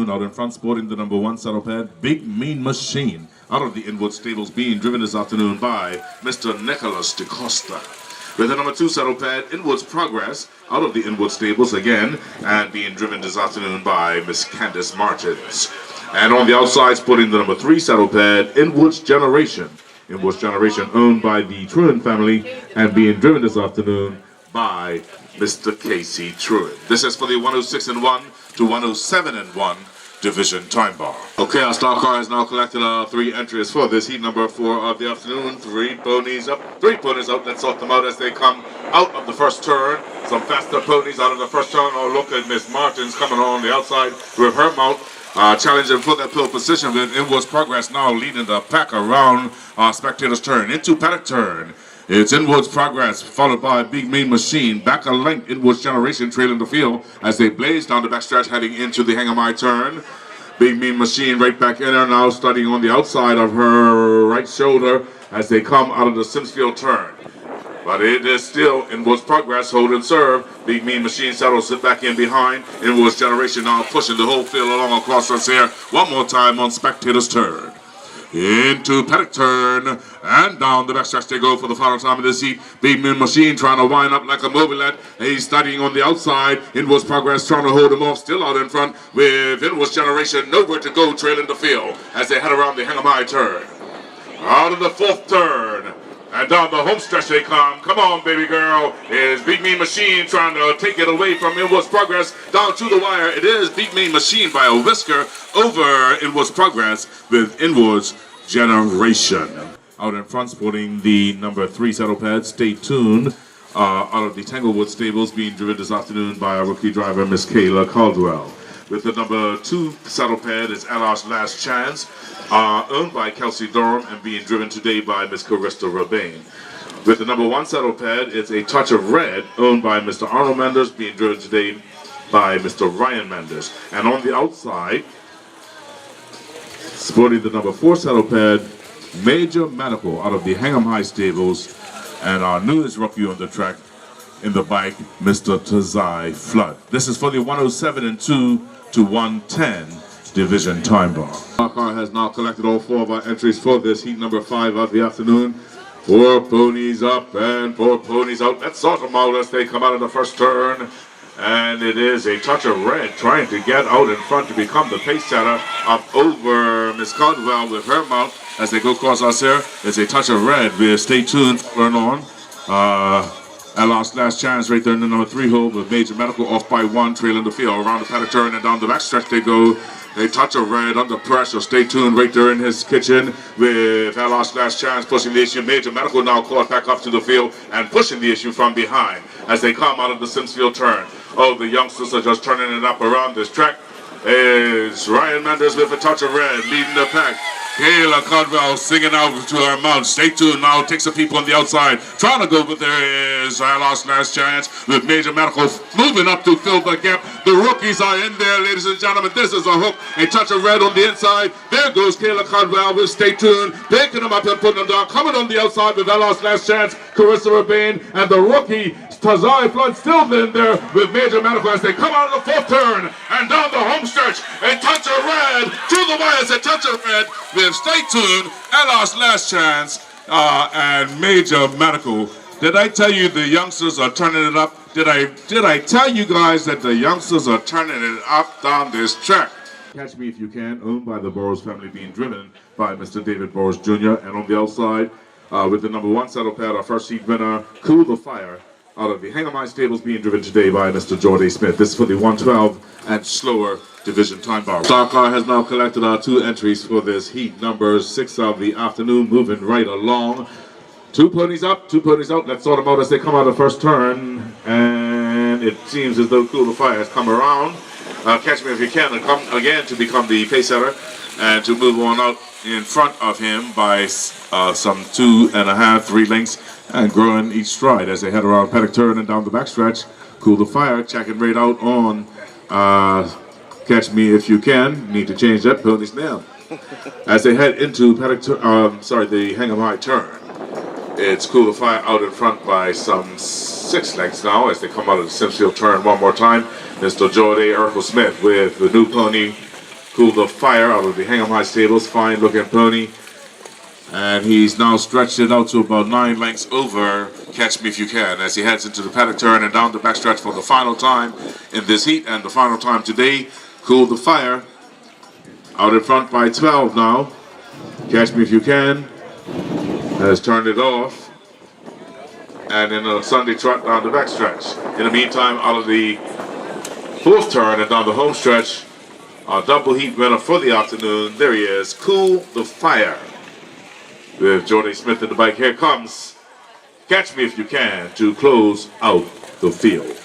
Out in front, sporting the number 1 saddle pad, Big Mean Machine, out of the Inwood Stables, being driven this afternoon by Mr. Nicholas DeCosta. With the number 2 saddle pad, Inwood's Progress, out of the Inwood Stables again, and being driven this afternoon by Miss Candace Martins. And on the outside, sporting the number 3 saddle pad, Inwood's Generation. Inwood's Generation, owned by the Truin family, and being driven this afternoon by Mr. Casey Truin. This is for the 106-1 to 107-1 division time bar. Okay, our star car has now collected 3 entries for this heat number 4 of the afternoon. 3 ponies up, 3 ponies out. Let's sort them out as they come out of the first turn. Some faster ponies out of the first turn. Oh, look at Miss Martins coming on the outside with her mount. Challenging for that pole position with Inwood's Progress now leading the pack around Spectator's turn. Into paddock turn. It's Inwood's Progress, followed by Big Mean Machine. Back a length, Inwood's Generation trailing the field as they blaze down the backstretch heading into the hang-a-my turn. Big Mean Machine right back in there now, starting on the outside of her right shoulder as they come out of the Simsfield turn. But it is still Inwood's Progress, hold and serve. Big Mean Machine settles it back in behind. Inwood's Generation now pushing the whole field along across us here. One more time on Spectator's turn. Into paddock turn, and down the backstretch they go for the final time of this heat. Big Mean Machine trying to wind up like a mobilette. He's studying on the outside. Inwood's Progress trying to hold him off, still out in front with Inwood's Generation nowhere to go, trailing the field as they head around the hang-a-my turn. Out of the 4th turn, and down the home stretch they come. Come on, baby girl. Is Big Mean Machine trying to take it away from Inwood's Progress down to the wire. It is Big Mean Machine by a whisker over Inwood's Progress with Inwood's Generation. Out in front, sporting the number 3 saddle pad, Stay Tuned, out of the Tanglewood Stables, being driven this afternoon by our rookie driver, Miss Kayla Caldwell. With the number 2 saddle pad is Allah's Last Chance, owned by Kelsey Durham and being driven today by Miss Carissa Rabane. With the number 1 saddle pad, it's A Touch of Red, owned by Mr. Arnold Manders, being driven today by Mr. Ryan Manders. And on the outside, sporting the number 4 saddle pad, Major Medical, out of the Hangham High Stables, and our newest rookie on the track in the bike, Mr. Tazai Flood. This is for the 107-2 to 110 division time bar. Our car has now collected all 4 of our entries for this heat number 5 of the afternoon. 4 ponies up and 4 ponies out. Let's sort them out as they come out of the first turn. And it is A Touch of Red trying to get out in front to become the pace setter up over Miss Caldwell with her mount as they go across us here. It's A Touch of Red. We'll stay tuned, learn on. Allah's Last Chance right there in the number 3 hole with Major Medical off by 1, trailing the field. Around the paddock turn and down the backstretch they go. A Touch of Red under pressure. Stay tuned right there in his kitchen with Allah's Last Chance pushing the issue. Major Medical now caught back up to the field and pushing the issue from behind as they come out of the Simsfield turn. Oh, the youngsters are just turning it up around this track. It's Ryan Manders with A Touch of Red leading the pack. Kayla Caldwell singing out to her mount. Stay tuned now, takes the people on the outside. Trying to go, but there is Allah's Last Chance with Major Medical moving up to fill the gap. The rookies are in there, ladies and gentlemen. This is a hook. A Touch of Red on the inside. There goes Kayla Caldwell with Stay Tuned. Picking them up and putting them down. Coming on the outside with Allah's Last Chance, Carissa Rabane, and the rookie Tazai Flood still in there with Major Medical as they come out of the 4th turn and down the home stretch. A Touch of Red to the wires. A Touch of Red with Stay Tuned, Allah's Last Chance, and Major Medical. Did I tell you the youngsters are turning it up? Did I tell you guys that the youngsters are turning it up down this track? Catch Me If You Can, owned by the Burroughs family, being driven by Mr. David Burroughs Jr. And on the outside, with the number 1 saddle pad, our first seat winner, Cool the Fire, out of the Hang-A-My Stables, being driven today by Mr. Jordy Smith. This is for the 112 and slower division time bar. Star Car has now collected our 2 entries for this heat number 6 of the afternoon, moving right along. 2 ponies up, 2 ponies out. Let's sort them out as they come out of the first turn. And it seems as though Cool the Fire has come around. Catch Me If You Can, and come again to become the pace setter and to move on out in front of him by some 2.5, 3 lengths, and growing each stride as they head around paddock turn and down the backstretch. Cool the Fire checking right out on Catch Me If You Can. Need to change that pony's name. As they head into the Hang 'em High turn. It's Cool the Fire out in front by some 6 lengths now as they come out of the Simsfield turn one more time. Mr. Jordy Urkel Smith with the new pony, Cool the Fire, out of the Hang 'em High stables. Fine looking pony. And he's now stretched it out to about 9 lengths over Catch Me If You Can as he heads into the paddock turn and down the backstretch for the final time in this heat. And the final time today, Cool the Fire out in front by 12 now. Catch Me If You Can has turned it off, and in a Sunday trot down the backstretch. In the meantime, out of the 4th turn and down the home stretch, our double heat winner for the afternoon, there he is, Cool the Fire. With Jordy Smith in the bike, here comes Catch Me If You Can to close out the field.